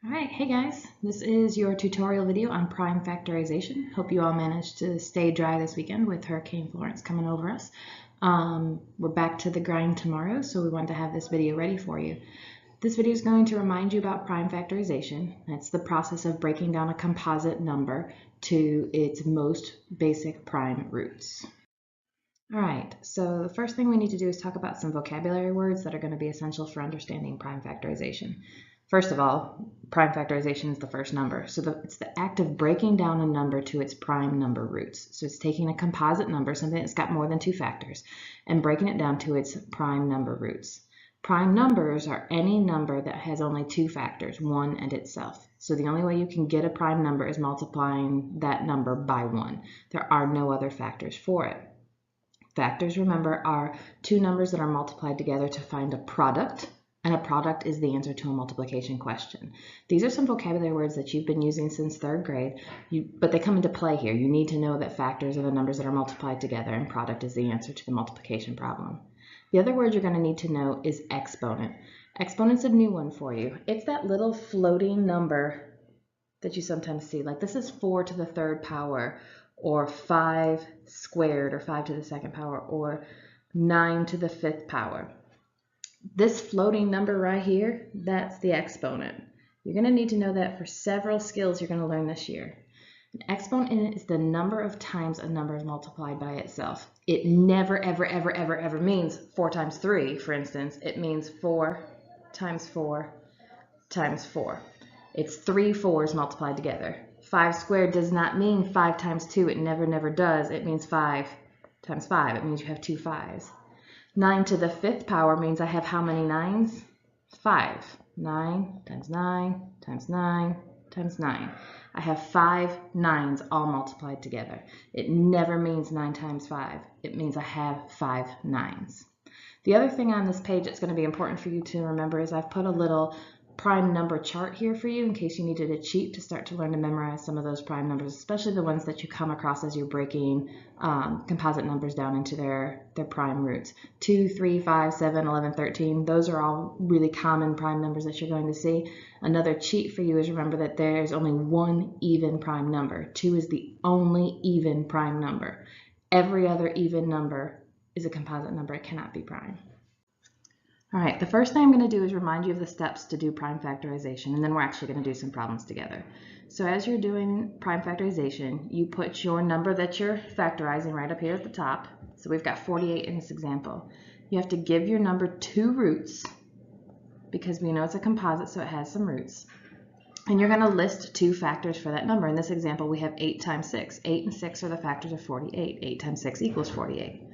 Alright, hey guys, this is your tutorial video on prime factorization. Hope you all managed to stay dry this weekend with Hurricane Florence coming over us. We're back to the grind tomorrow, so we wanted to have this video ready for you. This video is going to remind you about prime factorization. It's the process of breaking down a composite number to its most basic prime roots. Alright, so the first thing we need to do is talk about some vocabulary words that are going to be essential for understanding prime factorization. First of all, prime factorization is the first number. So it's the act of breaking down a number to its prime number roots. So it's taking a composite number, something that's got more than two factors, and breaking it down to its prime number roots. Prime numbers are any number that has only two factors, 1 and itself. So the only way you can get a prime number is multiplying that number by 1. There are no other factors for it. Factors, remember, are two numbers that are multiplied together to find a product. And a product is the answer to a multiplication question. These are some vocabulary words that you've been using since third grade, but they come into play here. You need to know that factors are the numbers that are multiplied together and product is the answer to the multiplication problem. The other word you're going to need to know is exponent. Exponent's a new one for you. It's that little floating number that you sometimes see. Like this is 4 to the third power, or 5 squared, or 5 to the second power, or 9 to the fifth power. This floating number right here, that's the exponent. You're going to need to know that for several skills you're going to learn this year. An exponent is the number of times a number is multiplied by itself. It never, ever, ever, ever, ever means 4 times 3, for instance. It means 4 times 4 times 4. It's 3 4s multiplied together. 5 squared does not mean 5 times 2. It never, never does. It means 5 times 5. It means you have 2 5s. 9 to the fifth power means I have how many 9s? 5. 9 times 9 times 9 times 9. I have 5 9s all multiplied together. It never means 9 times 5. It means I have 5 9s. The other thing on this page that's going to be important for you to remember is I've put a little prime number chart here for you in case you needed a cheat to start to learn to memorize some of those prime numbers, especially the ones that you come across as you're breaking composite numbers down into their prime roots. 2, 3, 5, 7, 11, 13, those are all really common prime numbers that you're going to see. Another cheat for you is remember that there's only one even prime number. 2 is the only even prime number. Every other even number is a composite number. It cannot be prime. All right, the first thing I'm going to do is remind you of the steps to do prime factorization, and then we're actually going to do some problems together. So as you're doing prime factorization, you put your number that you're factorizing right up here at the top. So we've got 48 in this example. You have to give your number 2 roots because we know it's a composite, so it has some roots. And you're going to list 2 factors for that number. In this example, we have 8 times 6. 8 and 6 are the factors of 48. 8 times 6 equals 48.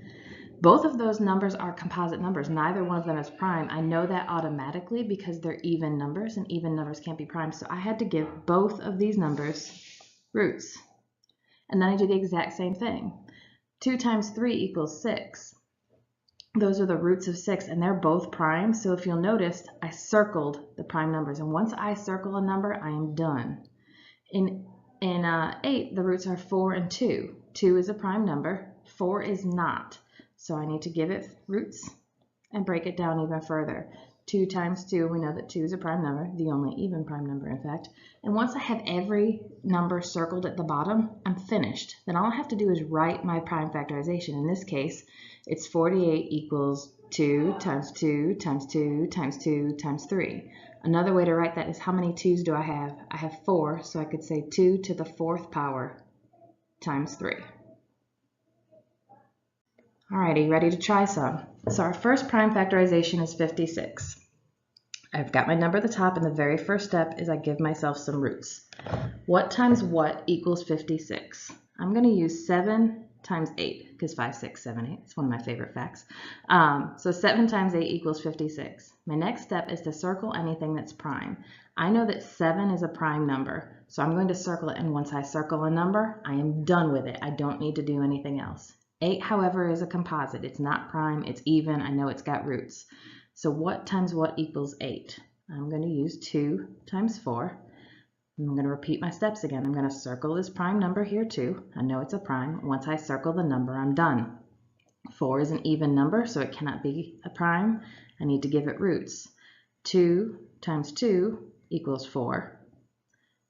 Both of those numbers are composite numbers. Neither one of them is prime. I know that automatically because they're even numbers, and even numbers can't be prime. So I had to give both of these numbers roots. And then I do the exact same thing. 2 times 3 equals 6. Those are the roots of 6, and they're both prime. So if you'll notice, I circled the prime numbers. And once I circle a number, I am done. In 8, the roots are 4 and 2. 2 is a prime number. 4 is not. So I need to give it roots and break it down even further. 2 times 2, we know that 2 is a prime number, the only even prime number in fact. And once I have every number circled at the bottom, I'm finished. Then all I have to do is write my prime factorization. In this case, it's 48 equals 2 times 2 times 2 times 2 times 3. Another way to write that is how many 2's do I have? I have 4, so I could say 2 to the 4th power times 3. All right, are you ready to try some? So our first prime factorization is 56. I've got my number at the top, and the very first step is I give myself some roots. What times what equals 56? I'm going to use 7 times 8, because 5, 6, 7, 8. It's one of my favorite facts. So 7 times 8 equals 56. My next step is to circle anything that's prime. I know that 7 is a prime number, so I'm going to circle it, and once I circle a number, I am done with it. I don't need to do anything else. 8, however, is a composite. It's not prime, it's even. I know it's got roots. So what times what equals 8? I'm going to use 2 times 4. I'm going to repeat my steps again. I'm going to circle this prime number here too. I know it's a prime. Once I circle the number, I'm done. 4 is an even number, so it cannot be a prime. I need to give it roots. 2 times 2 equals 4.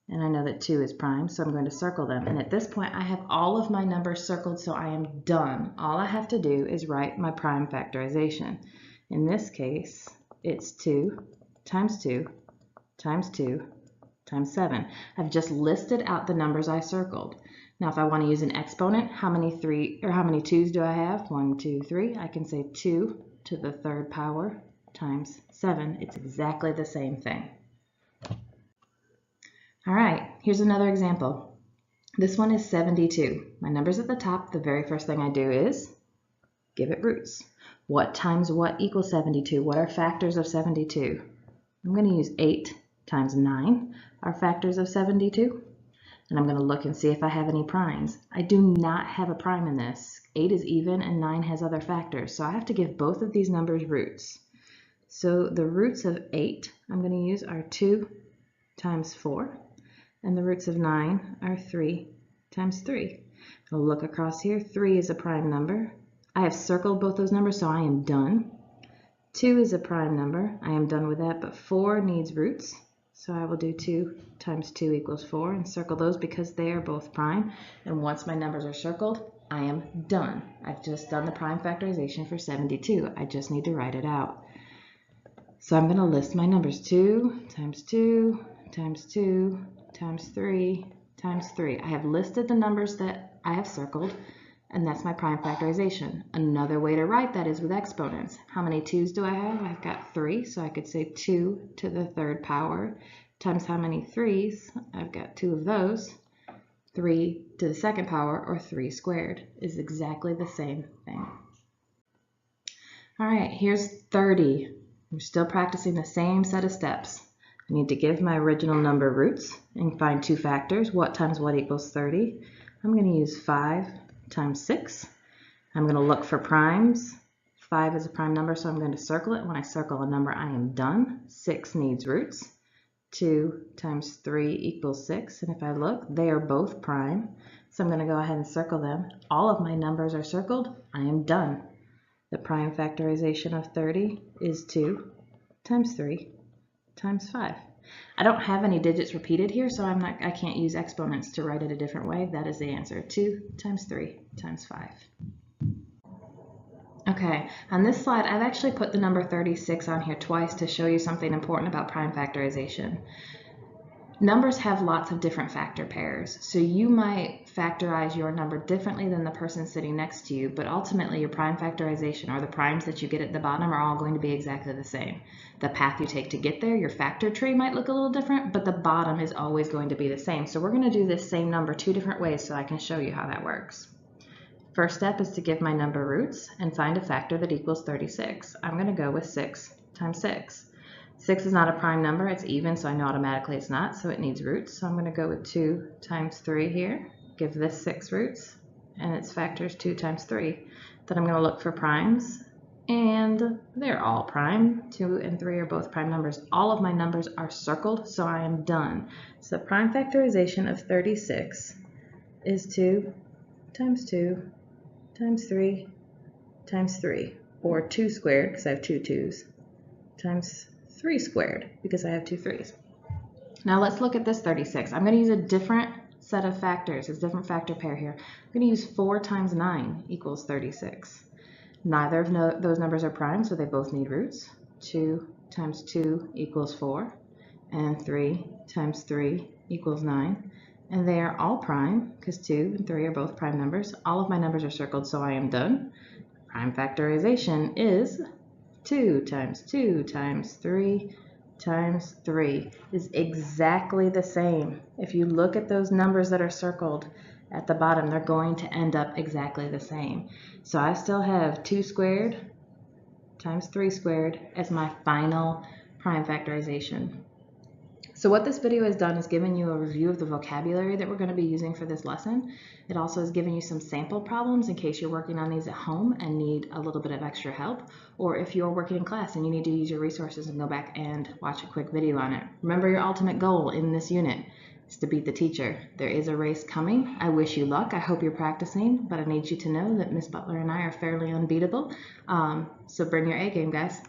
And I know that 2 is prime, so I'm going to circle them. And at this point, I have all of my numbers circled, so I am done. All I have to do is write my prime factorization. In this case, it's 2 times 2 times 2 times 7. I've just listed out the numbers I circled. Now, if I want to use an exponent, how many 2's do I have? 1, 2, 3. I can say 2 to the third power times 7. It's exactly the same thing. All right, here's another example. This one is 72. My number's at the top. The very first thing I do is give it roots. What times what equals 72? What are factors of 72? I'm going to use 8 times 9 are factors of 72. And I'm going to look and see if I have any primes. I do not have a prime in this. 8 is even and 9 has other factors. So I have to give both of these numbers roots. So the roots of 8 I'm going to use are 2 times 4. And the roots of 9 are 3 times 3. I'll look across here. 3 is a prime number. I have circled both those numbers, so I am done. 2 is a prime number. I am done with that, but 4 needs roots. So I will do 2 times 2 equals 4 and circle those because they are both prime. And once my numbers are circled, I am done. I've just done the prime factorization for 72. I just need to write it out. So I'm going to list my numbers. 2 times 2 times 2 times 3 times 3. I have listed the numbers that I have circled, and that's my prime factorization. Another way to write that is with exponents. How many 2's do I have? I've got 3, so I could say 2 to the third power times how many 3's? I've got 2 of those. 3 to the second power, or 3 squared, is exactly the same thing. All right, here's 30. We're still practicing the same set of steps. I need to give my original number roots and find two factors. What times what equals 30? I'm going to use 5 times 6. I'm going to look for primes. 5 is a prime number, so I'm going to circle it. When I circle a number, I am done. 6 needs roots. 2 times 3 equals 6. And if I look, they are both prime. So I'm going to go ahead and circle them. All of my numbers are circled. I am done. The prime factorization of 30 is 2 times 3 times 5. I don't have any digits repeated here, so I can't use exponents to write it a different way. That is the answer. 2 times 3 times 5. Okay, on this slide, I've actually put the number 36 on here twice to show you something important about prime factorization. Numbers have lots of different factor pairs, so you might factorize your number differently than the person sitting next to you, but ultimately your prime factorization, or the primes that you get at the bottom, are all going to be exactly the same. The path you take to get there, your factor tree might look a little different, but the bottom is always going to be the same. So we're going to do this same number two different ways so I can show you how that works. First step is to give my number roots and find a factor that equals 36. I'm going to go with 6 times 6. 6 is not a prime number, it's even, so I know automatically it's not, so it needs roots. So I'm going to go with 2 times 3 here, give this 6 roots, and its factor is 2 times 3. Then I'm going to look for primes, and they're all prime. 2 and 3 are both prime numbers. All of my numbers are circled, so I am done. So prime factorization of 36 is 2 times 2 times 3 times 3, or 2 squared, because I have two 2's, times 3 squared, because I have two 3's. Now let's look at this 36. I'm going to use a different set of factors, a different factor pair here. I'm going to use 4 times 9 equals 36. Neither of those numbers are prime, so they both need roots. 2 times 2 equals 4, and 3 times 3 equals 9. And they are all prime, because 2 and 3 are both prime numbers. All of my numbers are circled, so I am done. Prime factorization is 2 times 2 times 3 times 3 is exactly the same. If you look at those numbers that are circled at the bottom, they're going to end up exactly the same. So I still have 2 squared times 3 squared as my final prime factorization. So what this video has done is given you a review of the vocabulary that we're going to be using for this lesson. It also has given you some sample problems in case you're working on these at home and need a little bit of extra help, or if you're working in class and you need to use your resources and go back and watch a quick video on it. Remember, your ultimate goal in this unit is to beat the teacher. There is a race coming. I wish you luck. I hope you're practicing, but I need you to know that Miss Butler and I are fairly unbeatable. So bring your A game, guys.